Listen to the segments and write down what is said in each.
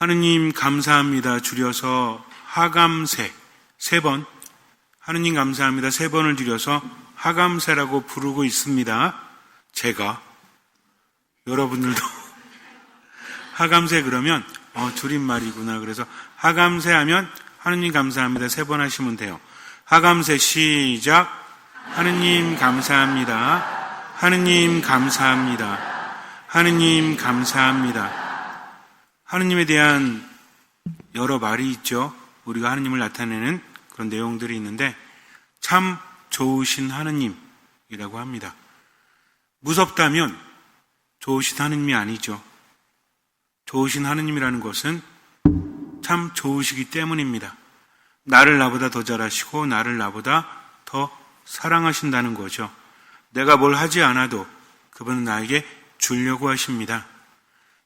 하느님 감사합니다 줄여서 하감세 3번, 하느님 감사합니다 3번을 줄여서 하감세라고 부르고 있습니다. 제가 여러분들도 하감세 그러면 줄임말이구나. 그래서 하감세 하면 하느님 감사합니다 3번 하시면 돼요. 하감세 시작. 하느님 감사합니다. 하느님 감사합니다. 하느님 감사합니다. 하느님에 대한 여러 말이 있죠. 우리가 하느님을 나타내는 그런 내용들이 있는데 참 좋으신 하느님이라고 합니다. 무섭다면 좋으신 하느님이 아니죠. 좋으신 하느님이라는 것은 참 좋으시기 때문입니다. 나를 나보다 더 잘하시고 나를 나보다 더 사랑하신다는 거죠. 내가 뭘 하지 않아도 그분은 나에게 주려고 하십니다.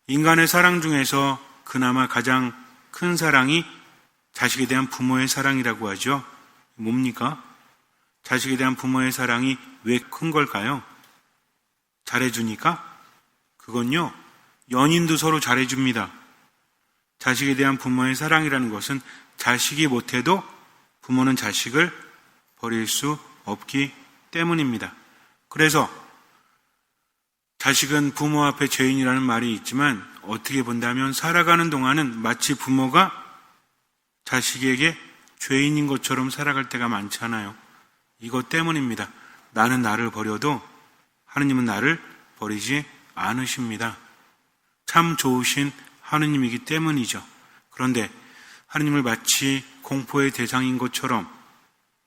인간의 사랑 중에서 그나마 가장 큰 사랑이 자식에 대한 부모의 사랑이라고 하죠. 뭡니까? 자식에 대한 부모의 사랑이 왜 큰 걸까요? 잘해주니까? 그건요, 연인도 서로 잘해줍니다. 자식에 대한 부모의 사랑이라는 것은 자식이 못해도 부모는 자식을 버릴 수 없기 때문입니다. 그래서 자식은 부모 앞에 죄인이라는 말이 있지만 어떻게 본다면 살아가는 동안은 마치 부모가 자식에게 죄인인 것처럼 살아갈 때가 많잖아요. 이것 때문입니다. 나는 나를 버려도 하느님은 나를 버리지 않으십니다. 참 좋으신 하느님이기 때문이죠. 그런데 하느님을 마치 공포의 대상인 것처럼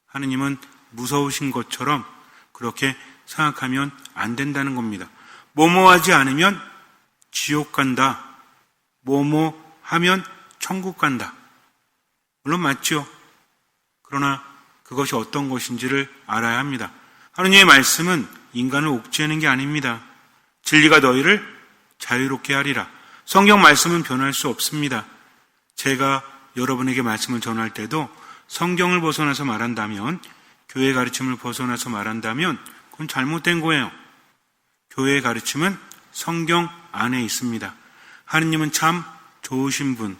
하느님은 무서우신 것처럼 그렇게 생각하면 안 된다는 겁니다. 뭐뭐 하지 않으면 지옥 간다. 뭐뭐 하면 천국 간다. 물론 맞죠. 그러나 그것이 어떤 것인지를 알아야 합니다. 하느님의 말씀은 인간을 옥죄는 게 아닙니다. 진리가 너희를 자유롭게 하리라. 성경 말씀은 변할 수 없습니다. 제가 여러분에게 말씀을 전할 때도 성경을 벗어나서 말한다면, 교회의 가르침을 벗어나서 말한다면 그건 잘못된 거예요. 교회의 가르침은 성경 안에 있습니다. 하느님은 참 좋으신 분,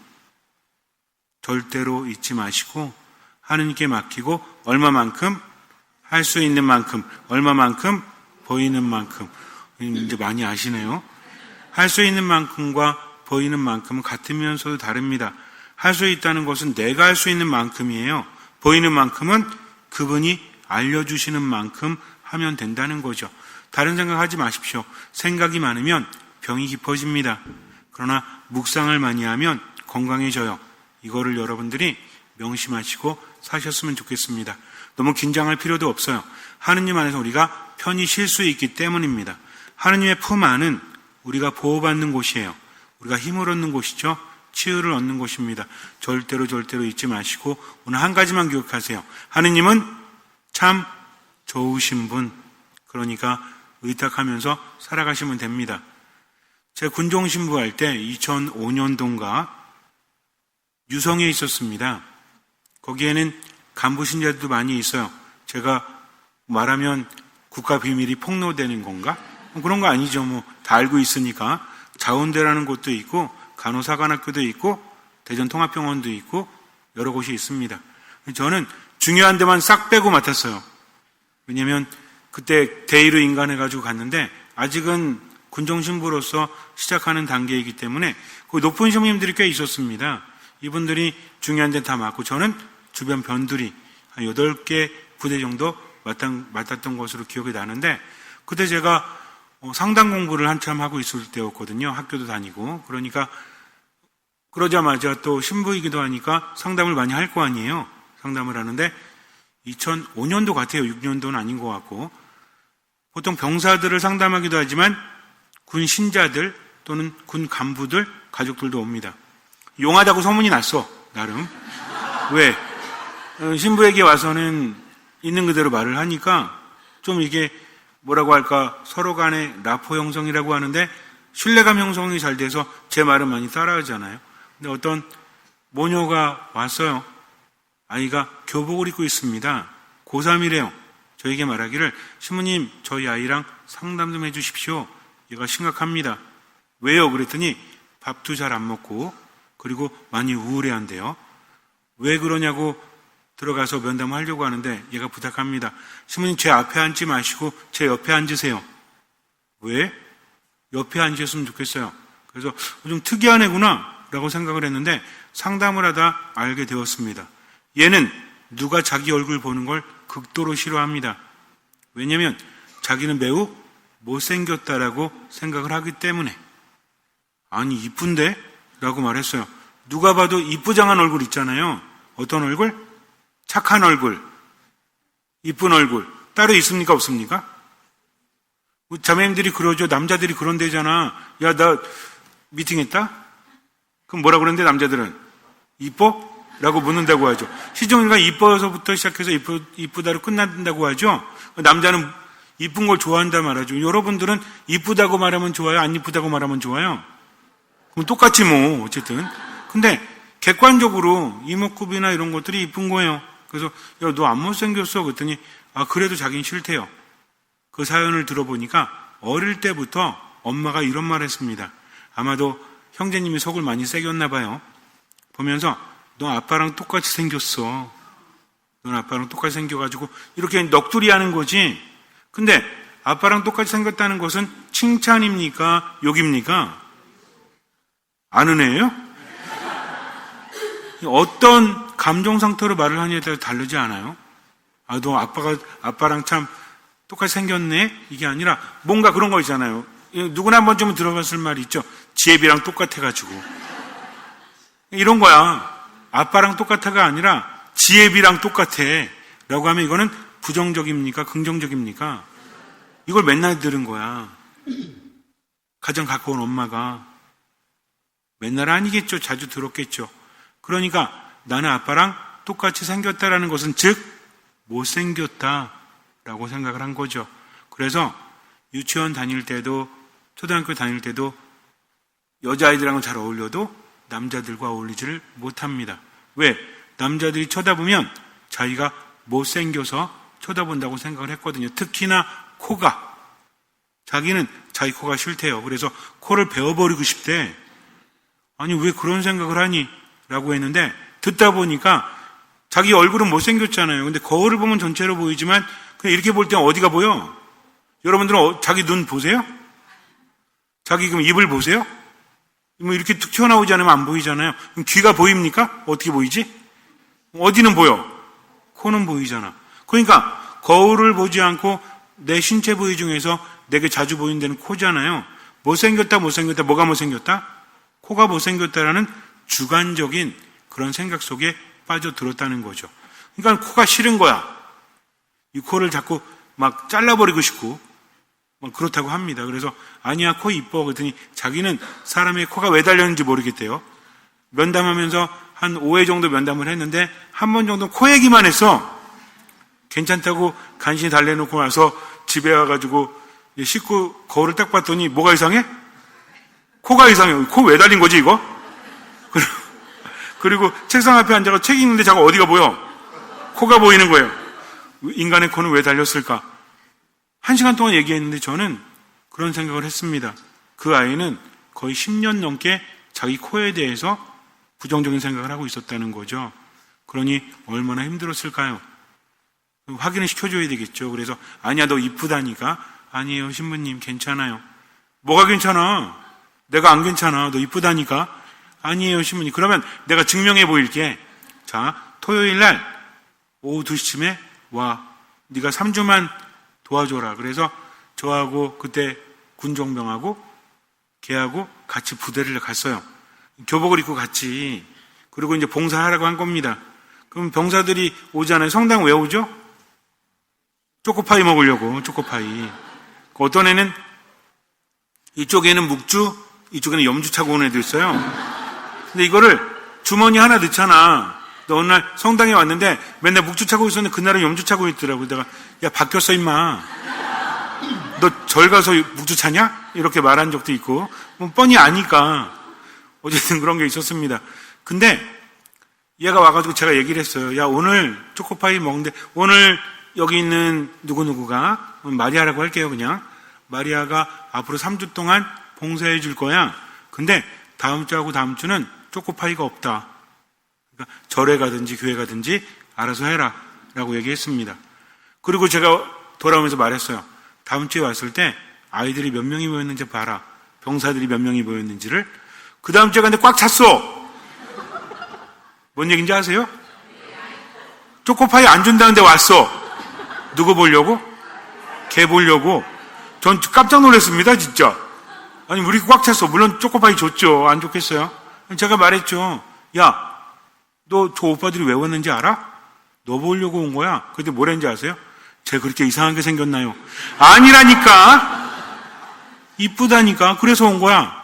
절대로 잊지 마시고 하느님께 맡기고 얼마만큼 할 수 있는 만큼, 얼마만큼 보이는 만큼. 이제 많이 아시네요. 할 수 있는 만큼과 보이는 만큼은 같으면서도 다릅니다. 할 수 있다는 것은 내가 할 수 있는 만큼이에요. 보이는 만큼은 그분이 알려주시는 만큼 하면 된다는 거죠. 다른 생각하지 마십시오. 생각이 많으면 병이 깊어집니다. 그러나 묵상을 많이 하면 건강해져요. 이거를 여러분들이 명심하시고 사셨으면 좋겠습니다. 너무 긴장할 필요도 없어요. 하느님 안에서 우리가 편히 쉴 수 있기 때문입니다. 하느님의 품 안은 우리가 보호받는 곳이에요. 우리가 힘을 얻는 곳이죠. 치유를 얻는 곳입니다. 절대로 잊지 마시고 오늘 한 가지만 기억하세요. 하느님은 참 좋으신 분, 그러니까 의탁하면서 살아가시면 됩니다. 제가 군종 신부할 때 2005년도인가 유성에 있었습니다. 거기에는 간부 신자들도 많이 있어요. 제가 말하면 국가 비밀이 폭로되는 건가? 그런 거 아니죠. 다 알고 있으니까. 자운대라는 곳도 있고 간호사관학교도 있고 대전통합병원도 있고 여러 곳이 있습니다. 저는 중요한 데만 싹 빼고 맡았어요. 왜냐면 그때 대의로 인간해가지고 갔는데 아직은 군종신부로서 시작하는 단계이기 때문에 거기 높은 신부님들이 꽤 있었습니다. 이분들이 중요한 데 다 맡고 저는 주변 변두리 한 8개 부대 정도 맡았던 것으로 기억이 나는데 그때 제가 상담 공부를 한참 하고 있을 때였거든요. 학교도 다니고. 그러니까 그러자마자 또 신부이기도 하니까 상담을 많이 할 거 아니에요. 상담을 하는데 2005년도 같아요. 6년도는 아닌 것 같고 보통 병사들을 상담하기도 하지만 군 신자들 또는 군 간부들 가족들도 옵니다. 용하다고 소문이 났어. 나름. 왜? 신부에게 와서는 있는 그대로 말을 하니까 좀 이게 뭐라고 할까 서로 간의 라포 형성이라고 하는데 신뢰감 형성이 잘 돼서 제 말은 많이 따라하잖아요. 근데 어떤 모녀가 왔어요. 아이가 교복을 입고 있습니다. 고3이래요. 저에게 말하기를 신부님 저희 아이랑 상담 좀 해주십시오. 얘가 심각합니다. 왜요? 그랬더니 밥도 잘 안 먹고 그리고 많이 우울해한대요. 왜 그러냐고 들어가서 면담하려고 하는데 얘가 부탁합니다. 신부님, 제 앞에 앉지 마시고 제 옆에 앉으세요. 왜? 옆에 앉으셨으면 좋겠어요. 그래서 좀 특이한 애구나 라고 생각을 했는데 상담을 하다 알게 되었습니다. 얘는 누가 자기 얼굴 보는 걸 극도로 싫어합니다. 왜냐하면 자기는 매우 못생겼다라고 생각을 하기 때문에. 아니, 이쁜데? 라고 말했어요. 누가 봐도 이쁘장한 얼굴 있잖아요. 어떤 얼굴? 착한 얼굴, 이쁜 얼굴. 따로 있습니까? 없습니까? 자매님들이 그러죠. 남자들이 그런 데잖아. 야, 나 미팅했다? 그럼 뭐라 그러는데 남자들은? 이뻐? 라고 묻는다고 하죠. 시종일관 이뻐서부터 시작해서 이쁘다로 끝난다고 하죠. 남자는 이쁜 걸 좋아한다 말하죠. 여러분들은 이쁘다고 말하면 좋아요? 안 이쁘다고 말하면 좋아요? 그럼 똑같이 뭐 어쨌든. 근데 객관적으로 이목구비나 이런 것들이 이쁜 거예요. 그래서 야, 너 안 못생겼어? 그랬더니 그래도 자기는 싫대요. 그 사연을 들어보니까 어릴 때부터 엄마가 이런 말 했습니다. 아마도 형제님이 속을 많이 새겼나 봐요. 보면서 너 아빠랑 똑같이 생겼어. 넌 아빠랑 똑같이 생겨가지고 이렇게 넋두리 하는 거지. 근데 아빠랑 똑같이 생겼다는 것은 칭찬입니까? 욕입니까? 아는 애예요? 어떤 감정 상태로 말을 하냐에 따라 다르지 않아요? 너 아빠랑 참 똑같이 생겼네? 이게 아니라 뭔가 그런 거 있잖아요. 누구나 한 번쯤은 들어봤을 말이 있죠. 지혜비랑 똑같아가지고. 이런 거야. 아빠랑 똑같아가 아니라 지혜비랑 똑같아. 라고 하면 이거는 부정적입니까? 긍정적입니까? 이걸 맨날 들은 거야. 가장 가까운 엄마가. 맨날 아니겠죠. 자주 들었겠죠. 그러니까 나는 아빠랑 똑같이 생겼다라는 것은 즉 못생겼다라고 생각을 한 거죠. 그래서 유치원 다닐 때도 초등학교 다닐 때도 여자아이들하고 잘 어울려도 남자들과 어울리지를 못합니다. 왜? 남자들이 쳐다보면 자기가 못생겨서 쳐다본다고 생각을 했거든요. 특히나 코가. 자기는 자기 코가 싫대요. 그래서 코를 베어버리고 싶대. 아니 왜 그런 생각을 하니? 라고 했는데 듣다 보니까 자기 얼굴은 못생겼잖아요. 근데 거울을 보면 전체로 보이지만 그냥 이렇게 볼 때는 어디가 보여? 여러분들은 자기 눈 보세요? 자기 그럼 입을 보세요? 뭐 이렇게 툭 튀어나오지 않으면 안 보이잖아요. 그럼 귀가 보입니까? 어떻게 보이지? 어디는 보여? 코는 보이잖아. 그러니까 거울을 보지 않고 내 신체 부위 중에서 내게 자주 보이는 데는 코잖아요. 못생겼다, 뭐가 못생겼다? 코가 못생겼다라는 주관적인 그런 생각 속에 빠져들었다는 거죠. 그러니까 코가 싫은 거야. 이 코를 자꾸 막 잘라버리고 싶고 막 그렇다고 합니다. 그래서 아니야, 코 이뻐. 그랬더니 자기는 사람의 코가 왜 달렸는지 모르겠대요. 면담하면서 한 5회 정도 면담을 했는데 한 번 정도 코 얘기만 했어. 괜찮다고 간신히 달래놓고 와서 집에 와가지고 씻고 거울을 딱 봤더니 뭐가 이상해? 코가 이상해. 코 왜 달린 거지 이거? 그리고 책상 앞에 앉아서 책 읽는데 자꾸 어디가 보여? 코가 보이는 거예요. 인간의 코는 왜 달렸을까? 1시간 동안 얘기했는데 저는 그런 생각을 했습니다. 그 아이는 거의 10년 넘게 자기 코에 대해서 부정적인 생각을 하고 있었다는 거죠. 그러니 얼마나 힘들었을까요? 확인을 시켜줘야 되겠죠. 그래서 아니야, 너 이쁘다니까. 아니에요, 신부님, 괜찮아요. 뭐가 괜찮아? 내가 안 괜찮아. 너 이쁘다니까. 아니에요, 신부님. 그러면 내가 증명해 보일게. 자, 토요일 날 오후 2시쯤에 와. 네가 3주만 도와줘라. 그래서 저하고 그때 군종병하고 걔하고 같이 부대를 갔어요. 교복을 입고 같이. 그리고 이제 봉사하라고 한 겁니다. 그럼 병사들이 오잖아요. 성당 왜 오죠? 초코파이 먹으려고. 초코파이. 어떤 애는 이쪽에는 묵주, 이쪽에는 염주 차고 온 애도 있어요. 근데 이거를 주머니 하나 넣잖아. 너 어느 날 성당에 왔는데 맨날 묵주 차고 있었는데 그날은 염주 차고 있더라고. 내가 야, 바뀌었어 임마. 너 절 가서 묵주 차냐? 이렇게 말한 적도 있고. 뭐 뻔히 아니까. 어쨌든 그런 게 있었습니다. 근데 얘가 와가지고 제가 얘기를 했어요. 야, 오늘 초코파이 먹는데 오늘 여기 있는 누구누구가 마리아라고 할게요. 그냥 마리아가 앞으로 3주 동안 봉사해 줄 거야. 근데 다음 주하고 다음 주는 초코파이가 없다. 그러니까 절에 가든지 교회 가든지 알아서 해라 라고 얘기했습니다. 그리고 제가 돌아오면서 말했어요. 다음 주에 왔을 때 아이들이 몇 명이 모였는지 봐라. 병사들이 몇 명이 모였는지를. 그 다음 주에 갔는데 꽉 찼어. 뭔 얘기인지 아세요? 초코파이 안 준다는데 왔어. 누구 보려고? 걔 보려고. 전 깜짝 놀랐습니다, 진짜. 아니, 우리 꽉 찼어. 물론 초코파이 줬죠. 안 좋겠어요? 제가 말했죠. 야, 너 저 오빠들이 왜 왔는지 알아? 너 보려고 온 거야. 그때 뭐랬는지 아세요? 쟤 그렇게 이상하게 생겼나요? 아니라니까. 이쁘다니까. 그래서 온 거야.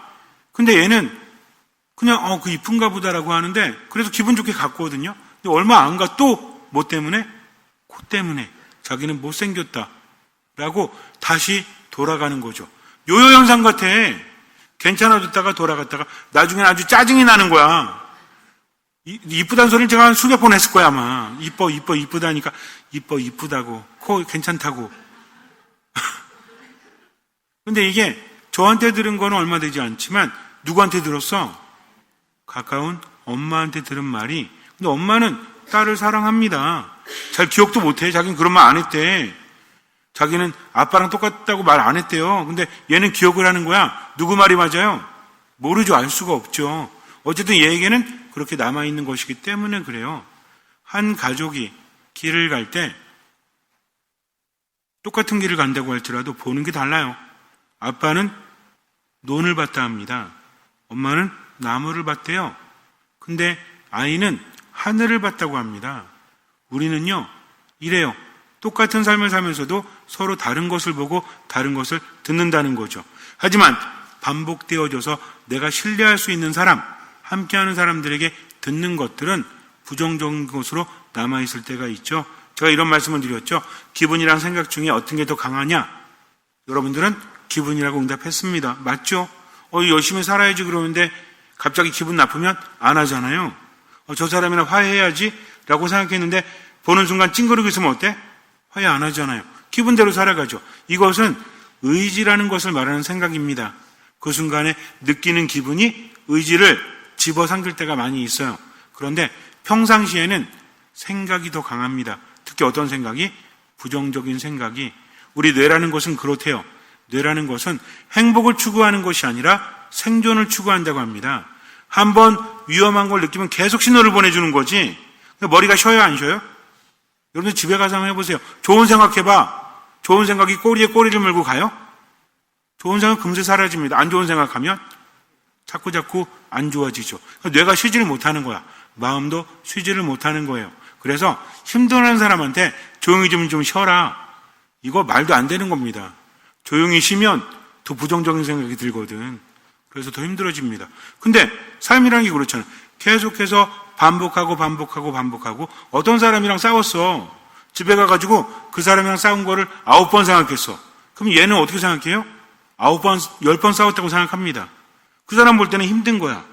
근데 얘는 그냥 그 이쁜가 보다라고 하는데 그래서 기분 좋게 갔거든요. 근데 얼마 안 가 또 뭐 때문에? 코 때문에. 자기는 못생겼다 라고 다시 돌아가는 거죠. 요요 현상 같아. 괜찮아졌다가 돌아갔다가 나중에는 아주 짜증이 나는 거야. 이쁘다는 소리를 제가 한 수백 번 했을 거야 아마. 이쁘다니까. 이쁘다고. 코 괜찮다고. 근데 이게 저한테 들은 거는 얼마 되지 않지만 누구한테 들었어? 가까운 엄마한테 들은 말이. 근데 엄마는 딸을 사랑합니다. 잘 기억도 못해. 자기는 그런 말 안 했대. 자기는 아빠랑 똑같다고 말 안 했대요. 근데 얘는 기억을 하는 거야. 누구 말이 맞아요? 모르죠. 알 수가 없죠. 어쨌든 얘에게는 그렇게 남아있는 것이기 때문에 그래요. 한 가족이 길을 갈 때 똑같은 길을 간다고 할지라도 보는 게 달라요. 아빠는 논을 봤다 합니다. 엄마는 나무를 봤대요. 근데 아이는 하늘을 봤다고 합니다. 우리는요, 이래요. 똑같은 삶을 살면서도 서로 다른 것을 보고 다른 것을 듣는다는 거죠. 하지만 반복되어져서 내가 신뢰할 수 있는 사람, 함께하는 사람들에게 듣는 것들은 부정적인 것으로 남아있을 때가 있죠. 제가 이런 말씀을 드렸죠. 기분이랑 생각 중에 어떤 게 더 강하냐? 여러분들은 기분이라고 응답했습니다. 맞죠? 열심히 살아야지 그러는데 갑자기 기분 나쁘면 안 하잖아요. 저 사람이랑 화해해야지 라고 생각했는데 보는 순간 찡그리고 있으면 어때? 화해 안 하잖아요. 기분대로 살아가죠. 이것은 의지라는 것을 말하는 생각입니다. 그 순간에 느끼는 기분이 의지를 집어삼킬 때가 많이 있어요. 그런데 평상시에는 생각이 더 강합니다. 특히 어떤 생각이? 부정적인 생각이. 우리 뇌라는 것은 그렇대요. 뇌라는 것은 행복을 추구하는 것이 아니라 생존을 추구한다고 합니다. 한번 위험한 걸 느끼면 계속 신호를 보내주는 거지. 머리가 쉬어요, 안 쉬어요? 여러분들 집에 가서 한번 해보세요. 좋은 생각해봐. 좋은 생각이 꼬리에 꼬리를 물고 가요? 좋은 생각 금세 사라집니다. 안 좋은 생각하면 자꾸 안 좋아지죠. 뇌가 쉬지를 못하는 거야. 마음도 쉬지를 못하는 거예요. 그래서 힘들어하는 사람한테 조용히 좀 쉬어라. 이거 말도 안 되는 겁니다. 조용히 쉬면 더 부정적인 생각이 들거든. 그래서 더 힘들어집니다. 근데 삶이라는 게 그렇잖아요. 계속해서 반복하고 어떤 사람이랑 싸웠어. 집에 가가지고 그 사람이랑 싸운 거를 9번 생각했어. 그럼 얘는 어떻게 생각해요? 9번, 10번 싸웠다고 생각합니다. 그 사람 볼 때는 힘든 거야.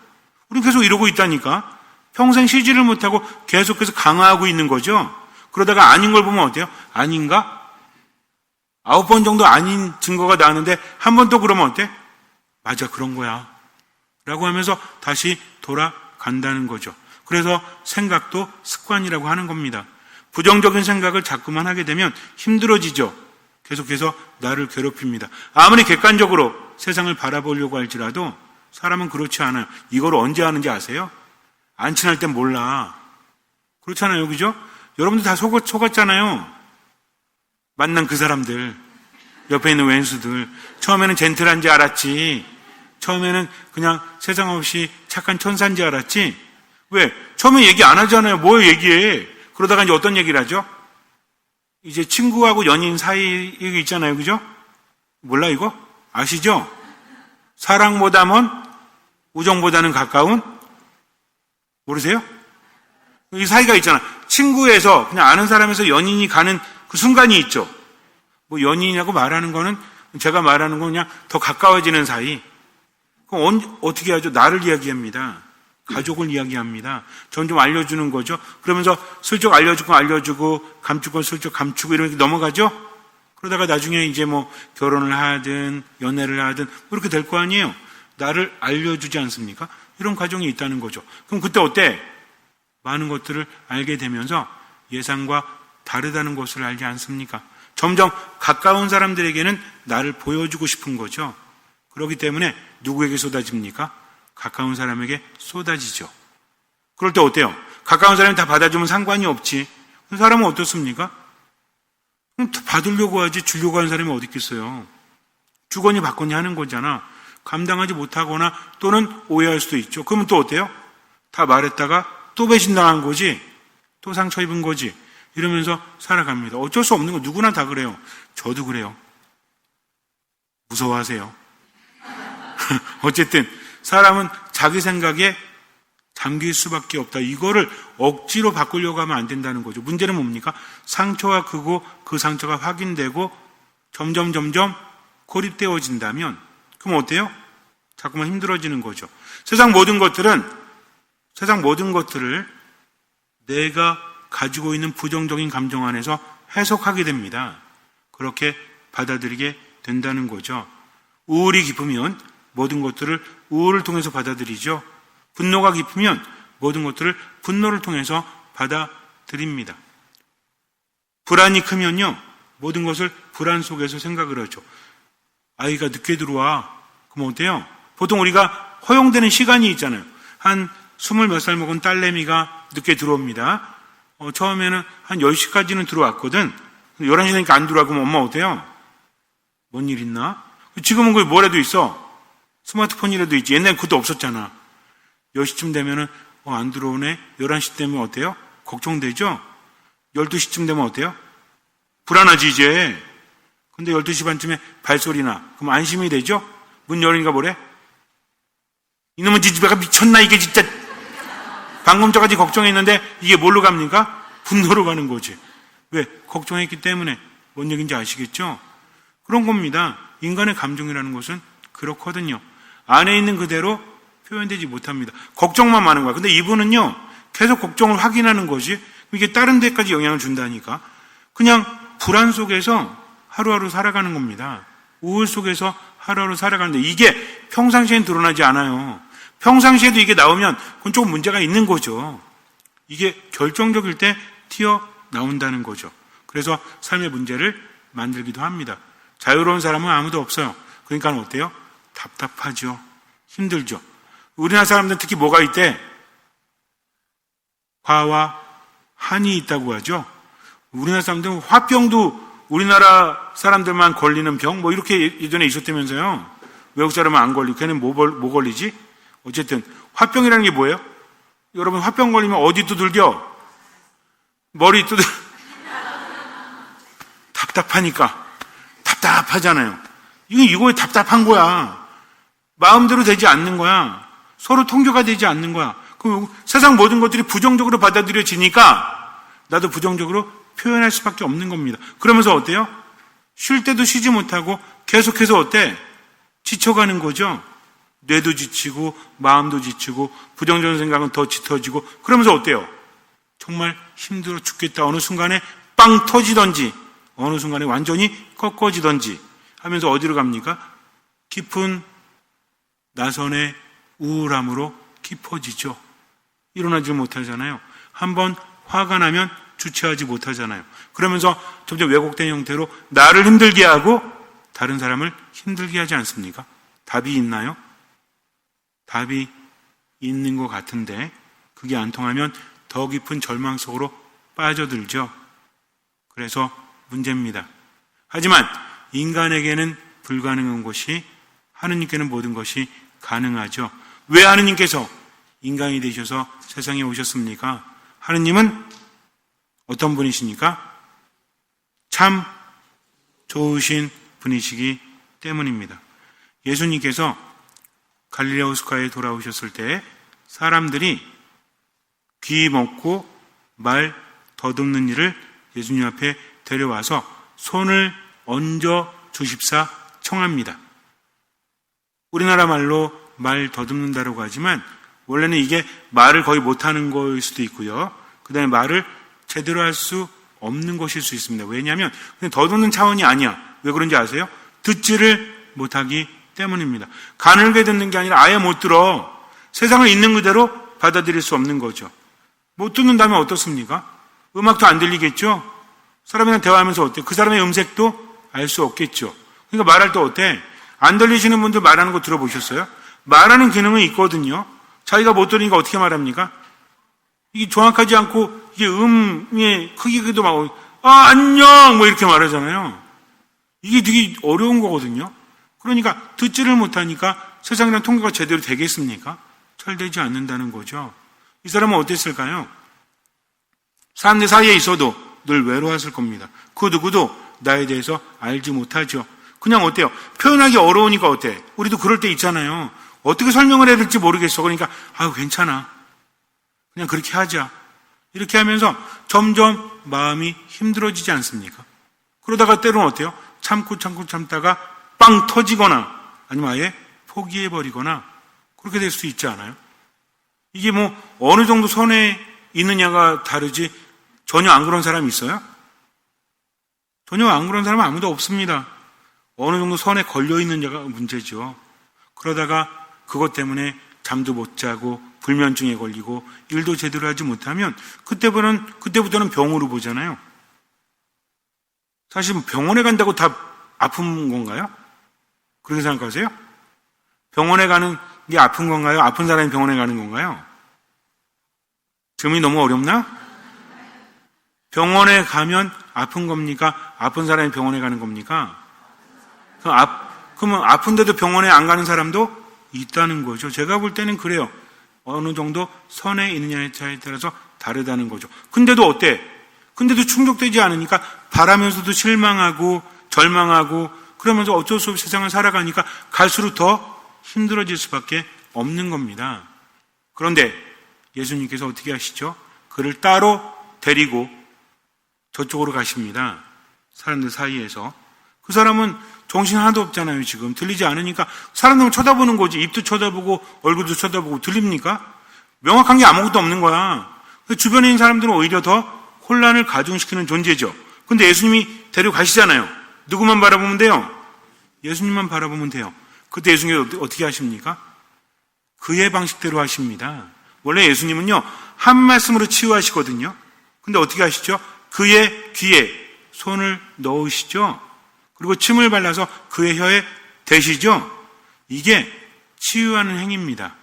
우리는 계속 이러고 있다니까. 평생 쉬지를 못하고 계속해서 강화하고 있는 거죠. 그러다가 아닌 걸 보면 어때요? 아닌가? 9번 정도 아닌 증거가 나왔는데 한 번 또 그러면 어때? 맞아, 그런 거야 라고 하면서 다시 돌아간다는 거죠. 그래서 생각도 습관이라고 하는 겁니다. 부정적인 생각을 자꾸만 하게 되면 힘들어지죠. 계속해서 나를 괴롭힙니다. 아무리 객관적으로 세상을 바라보려고 할지라도 사람은 그렇지 않아요. 이걸 언제 하는지 아세요? 안 친할 땐 몰라. 그렇잖아요, 그죠? 여러분들 다 속았잖아요. 만난 그 사람들, 옆에 있는 왼수들. 처음에는 젠틀한지 알았지. 처음에는 그냥 세상 없이 착한 천사인지 알았지. 왜? 처음에 얘기 안 하잖아요. 뭘 얘기해? 그러다가 이제 어떤 얘기를 하죠? 이제 친구하고 연인 사이 얘기 있잖아요, 그죠? 몰라 이거? 아시죠? 사랑보다 먼, 우정보다는 가까운? 모르세요? 이 사이가 있잖아. 친구에서 그냥 아는 사람에서 연인이 가는 그 순간이 있죠. 뭐 연인이라고 말하는 거는 제가 말하는 건 그냥 더 가까워지는 사이. 그럼 어떻게 하죠? 나를 이야기합니다. 가족을 이야기합니다. 전 좀 알려주는 거죠. 그러면서 슬쩍 알려주고 감추고 슬쩍 감추고 이렇게 넘어가죠. 그러다가 나중에 이제 뭐 결혼을 하든 연애를 하든 뭐 이렇게 될 거 아니에요. 나를 알려주지 않습니까? 이런 과정이 있다는 거죠. 그럼 그때 어때? 많은 것들을 알게 되면서 예상과 다르다는 것을 알지 않습니까? 점점 가까운 사람들에게는 나를 보여주고 싶은 거죠. 그렇기 때문에 누구에게 쏟아집니까? 가까운 사람에게 쏟아지죠. 그럴 때 어때요? 가까운 사람이 다 받아주면 상관이 없지. 그 사람은 어떻습니까? 받으려고 하지 주려고 하는 사람이 어디 있겠어요? 주거니 받거니 하는 거잖아. 감당하지 못하거나 또는 오해할 수도 있죠. 그러면 또 어때요? 다 말했다가 또 배신당한 거지. 또 상처 입은 거지. 이러면서 살아갑니다. 어쩔 수 없는 거 누구나 다 그래요. 저도 그래요. 무서워하세요. 어쨌든 사람은 자기 생각에 잠길 수밖에 없다. 이거를 억지로 바꾸려고 하면 안 된다는 거죠. 문제는 뭡니까? 상처가 크고 그 상처가 확인되고 점점 고립되어진다면 그럼 어때요? 자꾸만 힘들어지는 거죠. 세상 모든 것들을 내가 가지고 있는 부정적인 감정 안에서 해석하게 됩니다. 그렇게 받아들이게 된다는 거죠. 우울이 깊으면 모든 것들을 우울을 통해서 받아들이죠. 분노가 깊으면 모든 것들을 분노를 통해서 받아들입니다. 불안이 크면요, 모든 것을 불안 속에서 생각을 하죠. 아이가 늦게 들어와. 그럼 어때요? 보통 우리가 허용되는 시간이 있잖아요. 한 20 몇 살 먹은 딸내미가 늦게 들어옵니다. 처음에는 한 10시까지는 들어왔거든. 11시 되니까 안 들어와. 그럼 엄마 어때요? 뭔 일 있나? 지금은 거기 뭐라도 있어. 스마트폰이라도 있지. 옛날에 그것도 없었잖아. 10시쯤 되면은 안 들어오네. 11시 되면 어때요? 걱정되죠? 12시쯤 되면 어때요? 불안하지 이제. 근데 12시 반쯤에 발소리나. 그럼 안심이 되죠? 문 열으니까 뭐래? 이놈의 지지배가 미쳤나 이게 진짜. 방금 전까지 걱정했는데 이게 뭘로 갑니까? 분노로 가는 거지. 왜? 걱정했기 때문에. 뭔 얘기인지 아시겠죠? 그런 겁니다. 인간의 감정이라는 것은 그렇거든요. 안에 있는 그대로 표현되지 못합니다. 걱정만 많은 거야. 근데 이분은요, 계속 걱정을 확인하는 거지. 이게 다른 데까지 영향을 준다니까. 그냥 불안 속에서 하루하루 살아가는 겁니다. 우울 속에서 하루하루 살아가는데 이게 평상시엔 드러나지 않아요. 평상시에도 이게 나오면 그건 조금 문제가 있는 거죠. 이게 결정적일 때 튀어나온다는 거죠. 그래서 삶의 문제를 만들기도 합니다. 자유로운 사람은 아무도 없어요. 그러니까 어때요? 답답하죠. 힘들죠. 우리나라 사람들은 특히 뭐가 있대? 화와 한이 있다고 하죠. 우리나라 사람들은 화병도 우리나라 사람들만 걸리는 병? 뭐 이렇게 예전에 있었다면서요. 외국 사람은 안 걸리고 걔는 뭐 걸리지? 어쨌든 화병이라는 게 뭐예요? 여러분 화병 걸리면 어디 두들겨? 머리 두들 답답하니까. 답답하잖아요. 이거에 답답한 거야. 마음대로 되지 않는 거야. 서로 통교가 되지 않는 거야. 그럼 세상 모든 것들이 부정적으로 받아들여지니까 나도 부정적으로 표현할 수밖에 없는 겁니다. 그러면서 어때요? 쉴 때도 쉬지 못하고 계속해서 어때? 지쳐가는 거죠. 뇌도 지치고 마음도 지치고 부정적인 생각은 더 짙어지고 그러면서 어때요? 정말 힘들어 죽겠다. 어느 순간에 빵 터지던지 어느 순간에 완전히 꺾어지던지 하면서 어디로 갑니까? 깊은 나선의 우울함으로 깊어지죠. 일어나지 못하잖아요. 한번 화가 나면 주체하지 못하잖아요. 그러면서 점점 왜곡된 형태로 나를 힘들게 하고 다른 사람을 힘들게 하지 않습니까? 답이 있나요? 답이 있는 것 같은데 그게 안 통하면 더 깊은 절망 속으로 빠져들죠. 그래서 문제입니다. 하지만 인간에게는 불가능한 것이 하느님께는 모든 것이 가능하죠. 왜 하느님께서 인간이 되셔서 세상에 오셨습니까? 하느님은 어떤 분이십니까? 참 좋으신 분이시기 때문입니다. 예수님께서 갈릴레아 호숫가에 돌아오셨을 때 사람들이 귀 먹고 말 더듬는 일을 예수님 앞에 데려와서 손을 얹어 주십사 청합니다. 우리나라 말로 말 더듬는다라고 하지만 원래는 이게 말을 거의 못하는 거일 수도 있고요. 그 다음에 말을 제대로 할 수 없는 것일 수 있습니다. 왜냐하면 그냥 더듬는 차원이 아니야. 왜 그런지 아세요? 듣지를 못하기 때문입니다. 가늘게 듣는 게 아니라 아예 못 들어. 세상을 있는 그대로 받아들일 수 없는 거죠. 못 듣는다면 어떻습니까? 음악도 안 들리겠죠? 사람이랑 대화하면서 어때요? 그 사람의 음색도 알 수 없겠죠. 그러니까 말할 때 어때? 안 들리시는 분들 말하는 거 들어보셨어요? 말하는 기능은 있거든요. 자기가 못 들으니까 어떻게 말합니까? 이게 정확하지 않고 이게 음의 크기도 막 안녕 뭐 이렇게 말하잖아요. 이게 되게 어려운 거거든요. 그러니까 듣지를 못하니까 세상이랑 통과가 제대로 되겠습니까? 잘 되지 않는다는 거죠. 이 사람은 어땠을까요? 사람들 사이에 있어도 늘 외로웠을 겁니다. 그 누구도 나에 대해서 알지 못하죠. 그냥 어때요? 표현하기 어려우니까 어때? 우리도 그럴 때 있잖아요. 어떻게 설명을 해야 될지 모르겠어. 그러니까 괜찮아. 그냥 그렇게 하자. 이렇게 하면서 점점 마음이 힘들어지지 않습니까? 그러다가 때로는 어때요? 참다가 빵 터지거나 아니면 아예 포기해버리거나 그렇게 될 수 있지 않아요? 이게 뭐 어느 정도 선에 있느냐가 다르지 전혀 안 그런 사람이 있어요? 전혀 안 그런 사람은 아무도 없습니다. 어느 정도 선에 걸려있느냐가 문제죠. 그러다가 그것 때문에 잠도 못 자고 불면증에 걸리고 일도 제대로 하지 못하면 그때부터는 병으로 보잖아요. 사실 병원에 간다고 다 아픈 건가요? 그렇게 생각하세요? 병원에 가는 게 아픈 건가요? 아픈 사람이 병원에 가는 건가요? 질문이 너무 어렵나? 병원에 가면 아픈 겁니까? 아픈 사람이 병원에 가는 겁니까? 그러면 아픈데도 병원에 안 가는 사람도 있다는 거죠. 제가 볼 때는 그래요. 어느 정도 선에 있느냐에 따라서 다르다는 거죠. 근데도 어때? 근데도 충족되지 않으니까 바라면서도 실망하고 절망하고 그러면서 어쩔 수 없이 세상을 살아가니까 갈수록 더 힘들어질 수밖에 없는 겁니다. 그런데 예수님께서 어떻게 하시죠? 그를 따로 데리고 저쪽으로 가십니다. 사람들 사이에서. 그 사람은 정신 하나도 없잖아요. 지금 들리지 않으니까 사람들은 쳐다보는 거지. 입도 쳐다보고 얼굴도 쳐다보고 들립니까? 명확한 게 아무것도 없는 거야. 주변에 있는 사람들은 오히려 더 혼란을 가중시키는 존재죠. 근데 예수님이 데려가시잖아요. 누구만 바라보면 돼요? 예수님만 바라보면 돼요. 그때 예수님이 어떻게 하십니까? 그의 방식대로 하십니다. 원래 예수님은요 한 말씀으로 치유하시거든요. 근데 어떻게 하시죠? 그의 귀에 손을 넣으시죠. 그리고 침을 발라서 그의 혀에 대시죠. 이게 치유하는 행위입니다.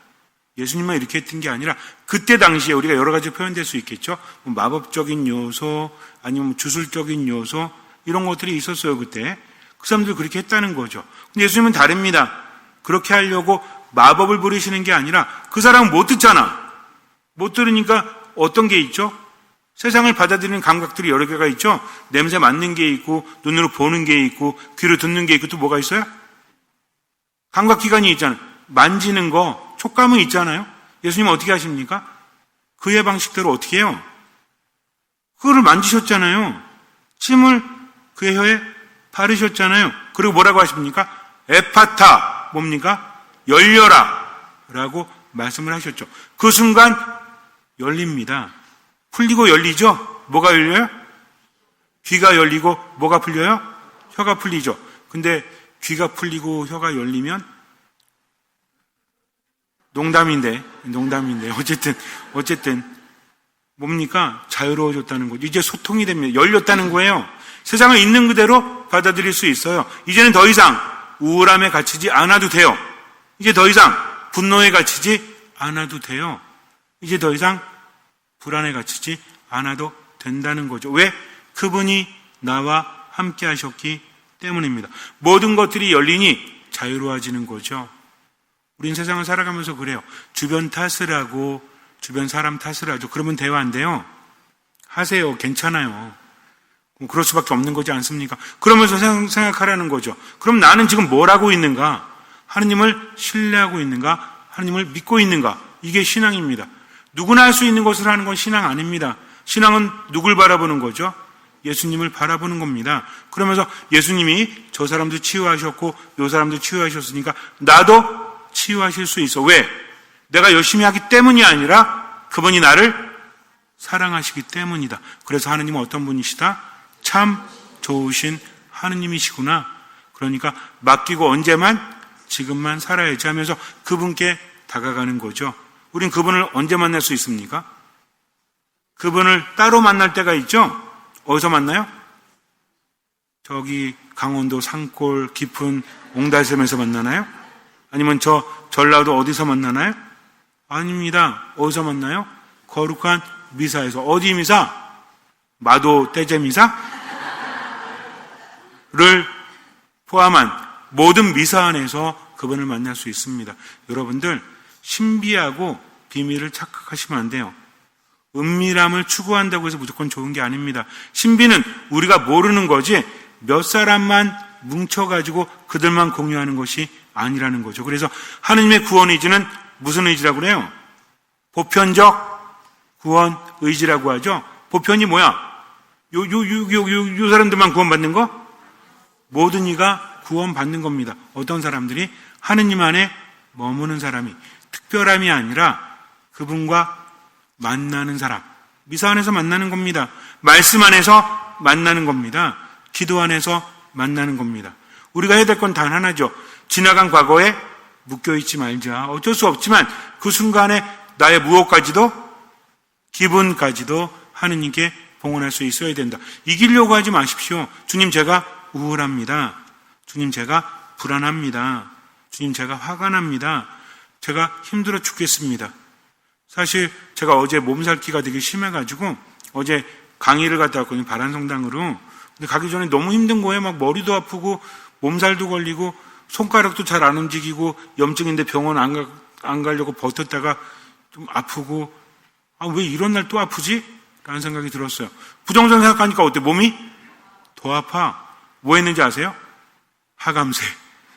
예수님만 이렇게 했던 게 아니라 그때 당시에 우리가 여러 가지 표현될 수 있겠죠. 뭐 마법적인 요소 아니면 주술적인 요소 이런 것들이 있었어요. 그때 그 사람들이 그렇게 했다는 거죠. 근데 예수님은 다릅니다. 그렇게 하려고 마법을 부리시는 게 아니라 그 사람은 못 듣잖아. 못 들으니까 어떤 게 있죠? 세상을 받아들이는 감각들이 여러 개가 있죠. 냄새 맡는 게 있고 눈으로 보는 게 있고 귀로 듣는 게 있고 또 뭐가 있어요? 감각기관이 있잖아요. 만지는 거, 촉감은 있잖아요. 예수님은 어떻게 하십니까? 그의 방식대로 어떻게 해요? 그거를 만지셨잖아요. 침을 그의 혀에 바르셨잖아요. 그리고 뭐라고 하십니까? 에파타, 뭡니까? 열려라 라고 말씀을 하셨죠. 그 순간 열립니다. 풀리고 열리죠? 뭐가 열려요? 귀가 열리고 뭐가 풀려요? 혀가 풀리죠. 근데 귀가 풀리고 혀가 열리면 농담인데 어쨌든 뭡니까? 자유로워졌다는 거죠. 이제 소통이 됩니다. 열렸다는 거예요. 세상을 있는 그대로 받아들일 수 있어요. 이제는 더 이상 우울함에 갇히지 않아도 돼요. 이제 더 이상 분노에 갇히지 않아도 돼요. 이제 더 이상 불안에 갇히지 않아도 된다는 거죠. 왜? 그분이 나와 함께 하셨기 때문입니다. 모든 것들이 열리니 자유로워지는 거죠. 우린 세상을 살아가면서 그래요. 주변 탓을 하고 주변 사람 탓을 하죠. 그러면 대화 안 돼요. 하세요. 괜찮아요. 그럴 수밖에 없는 거지 않습니까? 그러면서 생각하라는 거죠. 그럼 나는 지금 뭘 하고 있는가? 하느님을 신뢰하고 있는가? 하느님을 믿고 있는가? 이게 신앙입니다. 누구나 할 수 있는 것을 하는 건 신앙 아닙니다. 신앙은 누굴 바라보는 거죠? 예수님을 바라보는 겁니다. 그러면서 예수님이 저 사람도 치유하셨고 요 사람도 치유하셨으니까 나도 치유하실 수 있어. 왜? 내가 열심히 하기 때문이 아니라 그분이 나를 사랑하시기 때문이다. 그래서 하느님은 어떤 분이시다? 참 좋으신 하느님이시구나. 그러니까 맡기고 언제만? 지금만 살아야지 하면서 그분께 다가가는 거죠. 우린 그분을 언제 만날 수 있습니까? 그분을 따로 만날 때가 있죠. 어디서 만나요? 저기 강원도 산골 깊은 옹달샘에서 만나나요? 아니면 저 전라도 어디서 만나나요? 아닙니다. 어디서 만나요? 거룩한 미사에서. 어디 미사? 마도 떼제 미사를 포함한 모든 미사 안에서 그분을 만날 수 있습니다. 여러분들, 신비하고 비밀을 착각하시면 안 돼요. 은밀함을 추구한다고 해서 무조건 좋은 게 아닙니다. 신비는 우리가 모르는 거지 몇 사람만 뭉쳐가지고 그들만 공유하는 것이 아니라는 거죠. 그래서 하느님의 구원 의지는 무슨 의지라고 그래요? 보편적 구원 의지라고 하죠. 보편이 뭐야? 요 사람들만 구원받는 거? 모든 이가 구원받는 겁니다. 어떤 사람들이? 하느님 안에 머무는 사람이, 특별함이 아니라 그분과 만나는 사람, 미사 안에서 만나는 겁니다. 말씀 안에서 만나는 겁니다. 기도 안에서 만나는 겁니다. 우리가 해야 될 건 단 하나죠. 지나간 과거에 묶여있지 말자. 어쩔 수 없지만 그 순간에 나의 무엇까지도, 기분까지도 하느님께 봉헌할 수 있어야 된다. 이기려고 하지 마십시오. 주님, 제가 우울합니다. 주님, 제가 불안합니다. 주님, 제가 화가 납니다. 제가 힘들어 죽겠습니다. 사실 제가 어제 몸살기가 되게 심해가지고 어제 강의를 갔다 왔거든요. 바란성당으로. 근데 가기 전에 너무 힘든 거예요. 막 머리도 아프고 몸살도 걸리고 손가락도 잘 안 움직이고 염증인데 병원 안 가려고 버텼다가 좀 아프고, 왜 이런 날 또 아프지? 라는 생각이 들었어요. 부정적으로 생각하니까 어때? 몸이 더 아파. 뭐 했는지 아세요? 하감세.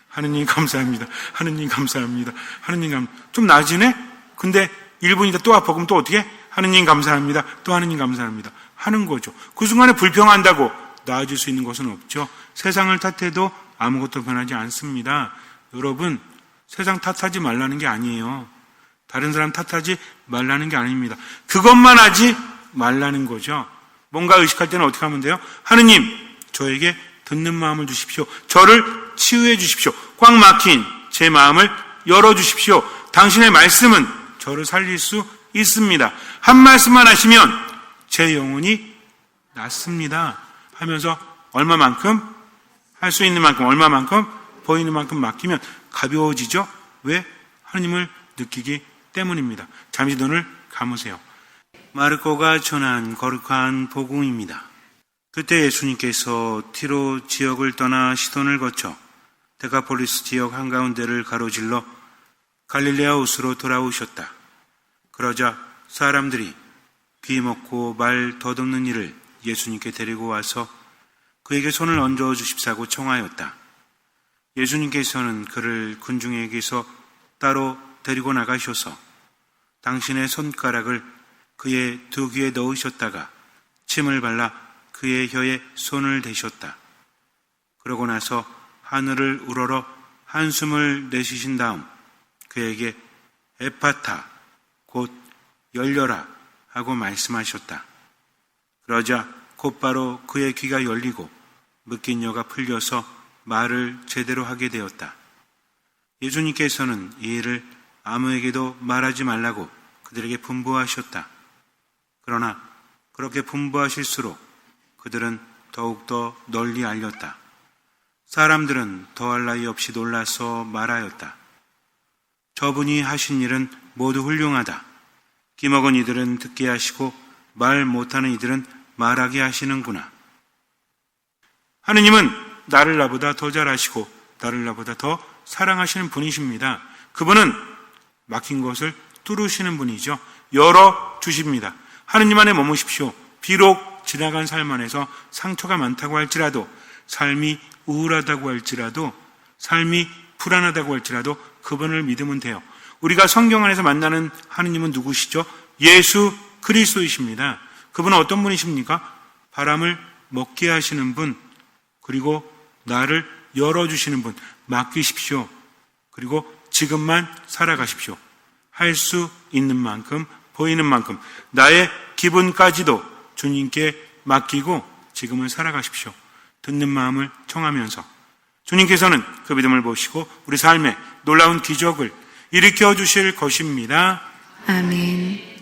하느님 감사합니다. 하느님 감사합니다. 하느님 좀 나아지네? 근데 1분 있다 또 아파. 그럼 또 어떻게? 하느님 감사합니다. 또 하느님 감사합니다. 하는 거죠. 그 순간에 불평한다고 나아질 수 있는 것은 없죠. 세상을 탓해도 아무것도 변하지 않습니다. 여러분, 세상 탓하지 말라는 게 아니에요. 다른 사람 탓하지 말라는 게 아닙니다. 그것만 하지 말라는 거죠. 뭔가 의식할 때는 어떻게 하면 돼요? 하느님, 저에게 듣는 마음을 주십시오. 저를 치유해 주십시오. 꽉 막힌 제 마음을 열어주십시오. 당신의 말씀은 저를 살릴 수 있습니다. 한 말씀만 하시면 제 영혼이 낫습니다. 하면서 얼마만큼? 할 수 있는 만큼, 얼마만큼? 보이는 만큼 맡기면 가벼워지죠? 왜? 하느님을 느끼기 때문입니다. 잠시 눈을 감으세요. 마르코가 전한 거룩한 복음입니다. 그때 예수님께서 티로 지역을 떠나 시돈을 거쳐 데카폴리스 지역 한가운데를 가로질러 갈릴레아 호수로 돌아오셨다. 그러자 사람들이 귀 먹고 말 더듬는 이를 예수님께 데리고 와서 그에게 손을 얹어 주십사고 청하였다. 예수님께서는 그를 군중에게서 따로 데리고 나가셔서 당신의 손가락을 그의 두 귀에 넣으셨다가 침을 발라 그의 혀에 손을 대셨다. 그러고 나서 하늘을 우러러 한숨을 내쉬신 다음 그에게 에파타, 곧 열려라 하고 말씀하셨다. 그러자 곧바로 그의 귀가 열리고 묶인 여가 풀려서 말을 제대로 하게 되었다. 예수님께서는 이 일을 아무에게도 말하지 말라고 그들에게 분부하셨다. 그러나 그렇게 분부하실수록 그들은 더욱더 널리 알렸다. 사람들은 더할 나위 없이 놀라서 말하였다. 저분이 하신 일은 모두 훌륭하다. 귀먹은 이들은 듣게 하시고 말 못하는 이들은 말하게 하시는구나. 하느님은 나를 나보다 더 잘하시고 나를 나보다 더 사랑하시는 분이십니다. 그분은 막힌 것을 뚫으시는 분이죠. 열어주십니다. 하느님 안에 머무십시오. 비록 지나간 삶 안에서 상처가 많다고 할지라도, 삶이 우울하다고 할지라도, 삶이 불안하다고 할지라도 그분을 믿으면 돼요. 우리가 성경 안에서 만나는 하느님은 누구시죠? 예수 그리스도이십니다. 그분은 어떤 분이십니까? 바람을 먹게 하시는 분, 그리고 나를 열어주시는 분. 맡기십시오. 그리고 지금만 살아가십시오. 할 수 있는 만큼, 보이는 만큼 나의 기분까지도 주님께 맡기고 지금을 살아가십시오. 듣는 마음을 청하면서 주님께서는 그 믿음을 보시고 우리 삶에 놀라운 기적을, 일으켜 주실 것입니다. 아멘.